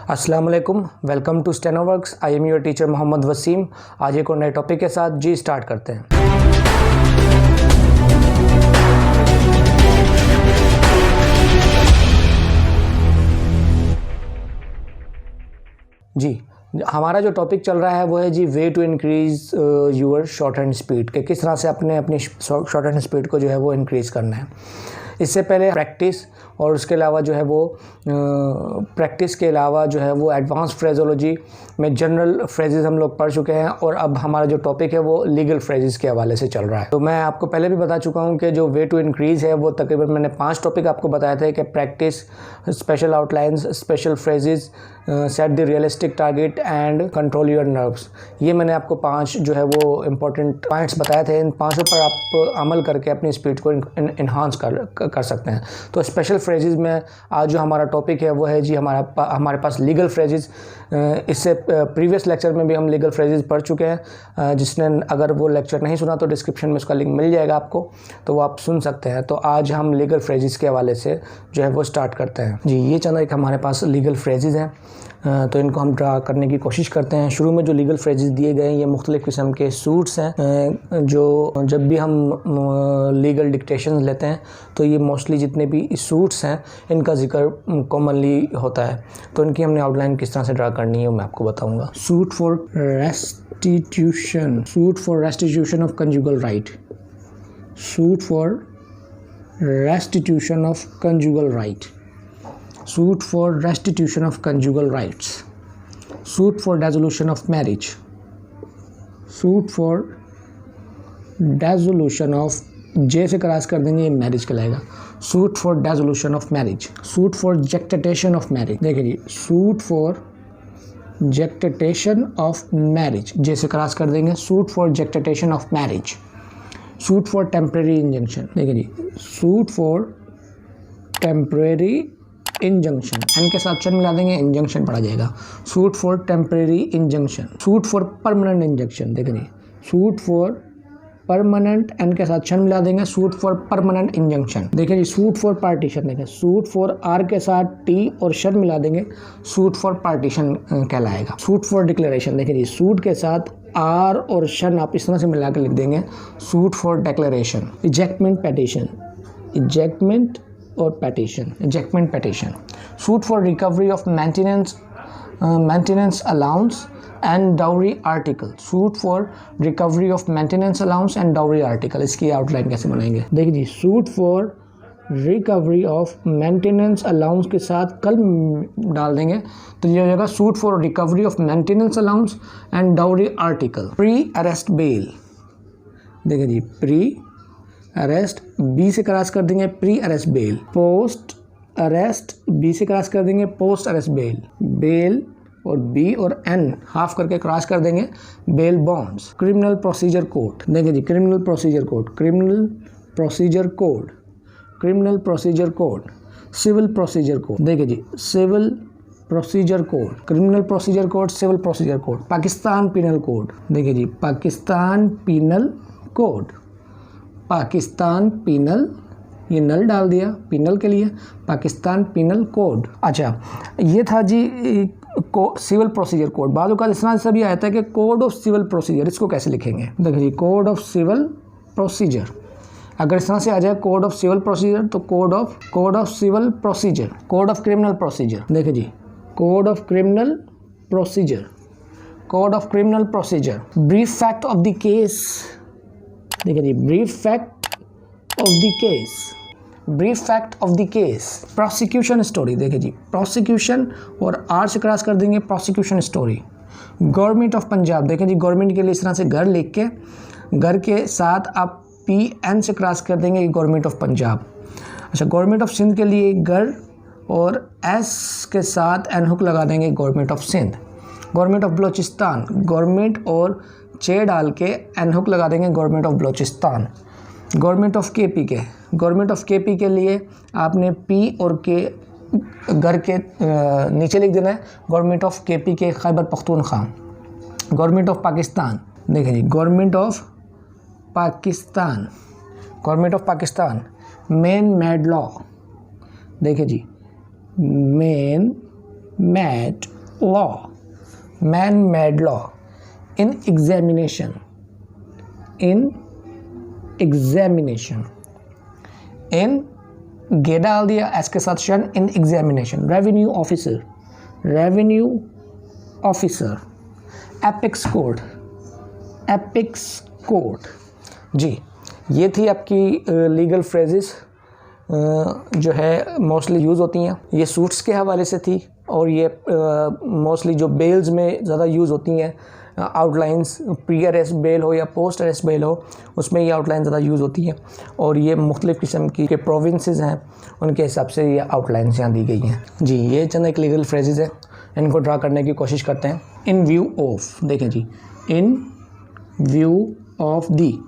अस्सलाम वालेकुम, welcome to Stenoworks. I am your teacher Mohammad Wasim. आज एक और नए टॉपिक के साथ जी स्टार्ट करते हैं। जी हमारा जो टॉपिक चल रहा है वो है जी way to increase your shorthand speed, के किस तरह से अपनी शॉर्ट हैंड स्पीड को जो है वो इंक्रीज़ करना है। इससे पहले प्रैक्टिस और उसके अलावा जो है वो प्रैक्टिस के अलावा जो है वो एडवांस फ्रेजोलॉजी में जनरल फ्रेजेस हम लोग पढ़ चुके हैं, और अब हमारा जो टॉपिक है वो लीगल फ्रेजेस के हवाले से चल रहा है। तो मैं आपको पहले भी बता चुका हूँ कि जो वे टू इंक्रीज़ है वो तकरीबन मैंने 5 टॉपिक आपको बताए थे कि practice, special outlines, special phrases, set the realistic target and control your nerves. ये मैंने आपको 5 जो है वो इम्पोर्टेंट पॉइंट्स बताए थे। इन 5 पर आप अमल करके अपनी स्पीड को इन्हांस कर सकते हैं। तो स्पेशल फ्रेजेस में आज जो हमारा टॉपिक है वो है जी हमारे पास लीगल फ्रेजेस। इससे प्रीवियस लेक्चर में भी हम लीगल फ्रेजेस पढ़ चुके हैं। जिसने अगर वो लेक्चर नहीं सुना तो डिस्क्रिप्शन में उसका लिंक मिल जाएगा आपको, तो वो आप सुन सकते हैं। तो आज हम लीगल फ्रेजेस के हवाले से जो है वो स्टार्ट करते हैं। जी ये चंद एक हमारे पास लीगल फ्रेजेस हैं, तो इनको हम ड्रा करने की कोशिश करते हैं। शुरू में जो लीगल फ्रेजेस दिए गए हैं ये मुख्तलिफ़ किस्म के सूट्स हैं, जो जब भी हम लीगल डिक्टेशन लेते हैं तो ये मोस्टली जितने भी सूट्स हैं इनका जिक्र कॉमनली होता है। तो इनकी हमने आउटलाइन किस तरह से ड्रा करनी है वो मैं आपको बताऊंगा। Suit for restitution of conjugal right, suit for restitution of conjugal right, suit for restitution of conjugal rights, suit for dissolution of marriage, suit for dissolution of J से क्रॉस कर देंगे ये मैरिज कहलाएगा। Suit for dissolution of marriage, suit for jactitation of marriage. देखिए जी, suit for jactitation of marriage, J से cross कर देंगे suit for jactitation of marriage. Suit for temporary injunction, देखिए जी, suit for temporary injunction, N के साथ शन मिला देंगे, इंजंक्शन पड़ा जाएगा। Suit for temporary injunction. Suit for permanent injunction, देखिए सूट फॉर परमानेंट, एन के साथ शन मिला देंगे, सूट फॉर परमानेंट इंजंक्शन। देखिए जी, सूट फॉर पार्टीशन, देखिए सूट फॉर आर के साथ टी और शन मिला देंगे, सूट फॉर पार्टीशन कहलाएगा। सूट फॉर डिक्लेरेशन, देखिए जी, सूट के साथ आर और शन आप इस तरह से मिला कर लिख देंगे, suit for declaration. Ejectment petition, ejectment और petition, ejectment petition. Suit for recovery of maintenance allowance and dowry article, suit for recovery of maintenance allowance and dowry article. इसकी आउटलाइन कैसे बनाएंगे, देखिए जी, suit for recovery of maintenance allowance के साथ कल डाल देंगे तो ये हो जाएगा suit for recovery of maintenance allowance and dowry article. Pre arrest bail, देखिए जी, प्री अरेस्ट, बी से क्रॉस कर देंगे pre arrest bail. Post arrest, B से क्रॉस कर देंगे पोस्ट अरेस्ट बेल। बेल और बी और एन हाफ करके क्रॉस कर देंगे, bail bonds. Criminal procedure code, देखिए जी, criminal procedure code, criminal procedure code, criminal procedure code. Civil procedure code, देखिए जी, civil procedure code, criminal procedure code, civil procedure code. Pakistan penal code, देखिए जी, Pakistan penal code, Pakistan penal, ये नल डाल दिया पीनल के लिए, पाकिस्तान पीनल कोड। अच्छा, ये था जी सिविल प्रोसीजर कोड। बाद का इस तरह से भी आता है कि कोड ऑफ सिविल प्रोसीजर, इसको कैसे लिखेंगे, देखिए कोड ऑफ सिविल प्रोसीजर। अगर इस तरह से आ जाए कोड ऑफ सिविल प्रोसीजर तो code of civil procedure. Code of criminal procedure, देखिए जी, code of criminal procedure, code of criminal procedure. Brief fact of the case, देखिए जी, brief fact of the case, brief fact of the case. Prosecution story, देखिए जी, prosecution और R से cross कर देंगे prosecution story. Government of Punjab, देखिए जी, गवर्नमेंट के लिए इस तरह से घर लिख के घर के साथ आप पी एन से क्रॉस कर देंगे, गवर्नमेंट ऑफ पंजाब। अच्छा, गवर्नमेंट ऑफ सिंध के लिए घर और एस के साथ एन हुक लगा देंगे, government of Sindh. Government of Balochistan, government और चे डाल के एन हुक लगा देंगे, government of Balochistan. Government of KP के, गवर्नमेंट ऑफ केपी के लिए आपने पी और के घर के नीचे लिख देना है, गवर्नमेंट ऑफ केपी के खैबर पख्तूनख्वा। गवर्नमेंट ऑफ पाकिस्तान, देखिए जी, government of Pakistan, government of Pakistan. Man made law, देखिए जी, man made law, man made law, in examination, in examination, in गे डाल दिया एस के साथ शन, in examination, revenue officer, revenue officer, apex court, apex court. जी ये थी आपकी लीगल फ्रेजेस जो है मोस्टली यूज़ होती हैं। ये सूट्स के हवाले से थी और ये मोस्टली जो बेल्स में ज़्यादा यूज़ होती हैं, आउटलाइंस, प्री अरेस्ट बेल हो या पोस्ट अरेस्ट बेल हो, उसमें ये आउटलाइन ज़्यादा यूज़ होती हैं। और ये मुख्तलिफ़ किस्म की के प्रोविंसेस हैं, उनके हिसाब से ये आउटलाइंस यहाँ दी गई हैं। जी ये चंद एक लीगल फ्रेजेस है, इनको ड्रा करने की कोशिश करते हैं। इन व्यू ऑफ, देखें जी, in view of the,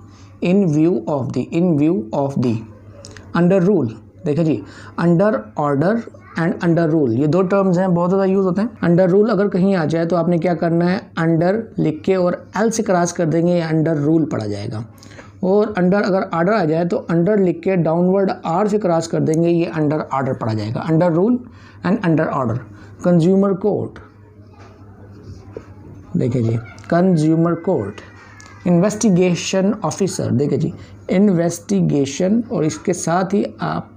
in view of the, in view of the. Under rule, देखें जी, under order and under rule, ये दो टर्म्स हैं, बहुत ज़्यादा यूज़ होते हैं। अंडर रूल अगर कहीं आ जाए तो आपने क्या करना है, अंडर लिख के और एल से क्रॉस कर देंगे, ये अंडर रूल पड़ा जाएगा। और अंडर अगर आर्डर आ जाए तो अंडर लिख के डाउनवर्ड आर से क्रॉस कर देंगे, ये अंडर आर्डर पड़ा जाएगा। Under rule and under order. Consumer court, देखिए जी, कंज्यूमर कोर्ट। इन्वेस्टिगेशन ऑफिसर, देखिए जी, इन्वेस्टिगेशन, और इसके साथ ही आप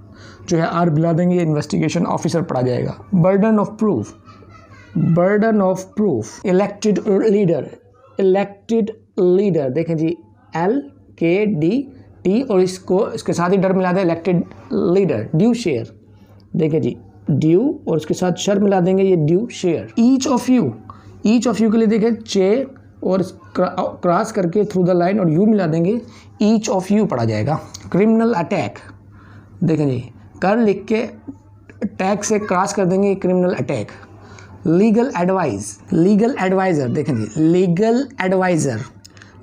जो है आर मिला देंगे, इन्वेस्टिगेशन ऑफिसर पढ़ा जाएगा। Burden of proof, burden of proof. Elected leader, elected leader, देखें जी, एल के डी टी, और इसको इसके साथ ही डर मिला दें, इलेक्टेड लीडर। ड्यू शेयर, देखें जी, ड्यू और इसके साथ शर मिला देंगे, ये due share. Each of you, each of you के लिए देखें चे और क्रॉस करके थ्रू द लाइन और यू मिला देंगे, ईच ऑफ यू पढ़ा जाएगा। क्रिमिनल अटैक, देखें जी, कर लिख के टैग से क्रॉस कर देंगे, criminal attack. Legal advice, legal adviser, देखें जी, legal adviser.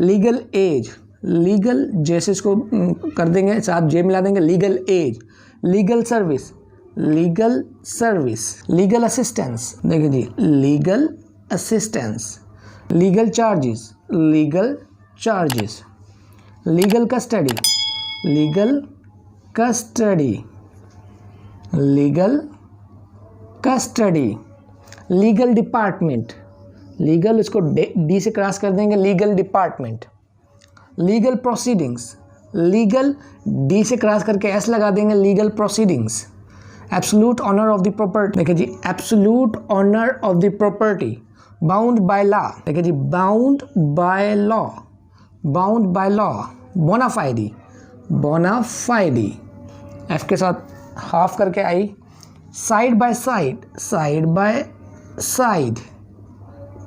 Legal age, legal जैसे इसको कर देंगे, साथ जे मिला देंगे, legal age. Legal service, legal service. Legal assistance, देखें जी, legal assistance. Legal charges, legal charges. Legal custody, legal custody, legal custody. Legal department, legal इसको डी से क्रॉस कर देंगे, legal department. Legal proceedings, legal D से cross करके S लगा देंगे, legal proceedings. Absolute owner of the property, देखिए जी, absolute owner of the property. Bound by law, देखिए जी, bound by law, bound by law. Bona fide, bona fide, F के साथ हाफ करके I. Side by side, side by side,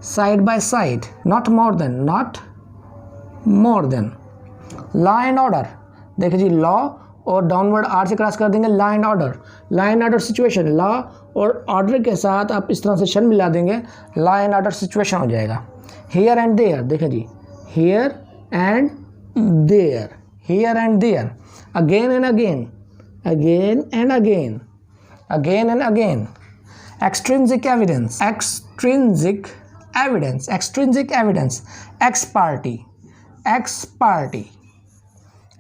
side by side. Not more than, not more than. Law and order, देखिए जी, law और डाउनवर्ड R से cross कर देंगे, law and order. Law and order situation, law और order के साथ आप इस तरह से शन मिला देंगे, लॉ एंड ऑर्डर सिचुएशन हो जाएगा। हियर एंड देयर, देखिए जी, here and there, here and there. Again and again, again and again, again and again. Extrinsic evidence, extrinsic evidence, extrinsic evidence. Ex parte, ex parte,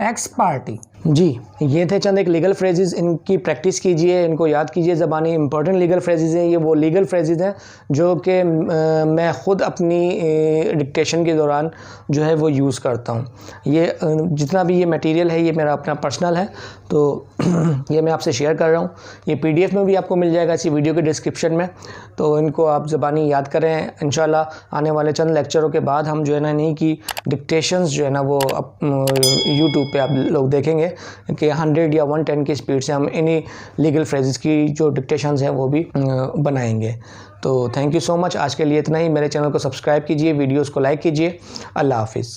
ex parte. जी ये थे चंद एक legal phrases, इनकी practice कीजिए, इनको याद कीजिए। ज़बानी इंपॉर्टेंट लीगल फ्रेजेस हैं, ये वो लीगल फ्रेजेस हैं जो कि मैं ख़ुद अपनी डिक्टेशन के दौरान जो है वो यूज़ करता हूँ। ये जितना भी ये मटेरियल है ये मेरा अपना पर्सनल है, तो ये मैं आपसे शेयर कर रहा हूँ। ये PDF में भी आपको मिल जाएगा इसी वीडियो के डिस्क्रिप्शन में, तो इनको आप ज़बानी याद करें। इंशाल्लाह आने वाले चंद लेक्चरों के बाद हम जो है ना इन्हीं की डिक्टेशंस जो है ना वो यूट्यूब पे आप लोग देखेंगे कि 100 या 110 की स्पीड से हम इन्हीं लीगल फ्रेजेस की जो डिक्टेशंस हैं वो भी बनाएंगे। तो थैंक यू सो मच। आज के लिए इतना ही। मेरे चैनल को सब्सक्राइब कीजिए, वीडियोस को लाइक कीजिए। अल्लाह हाफिज़।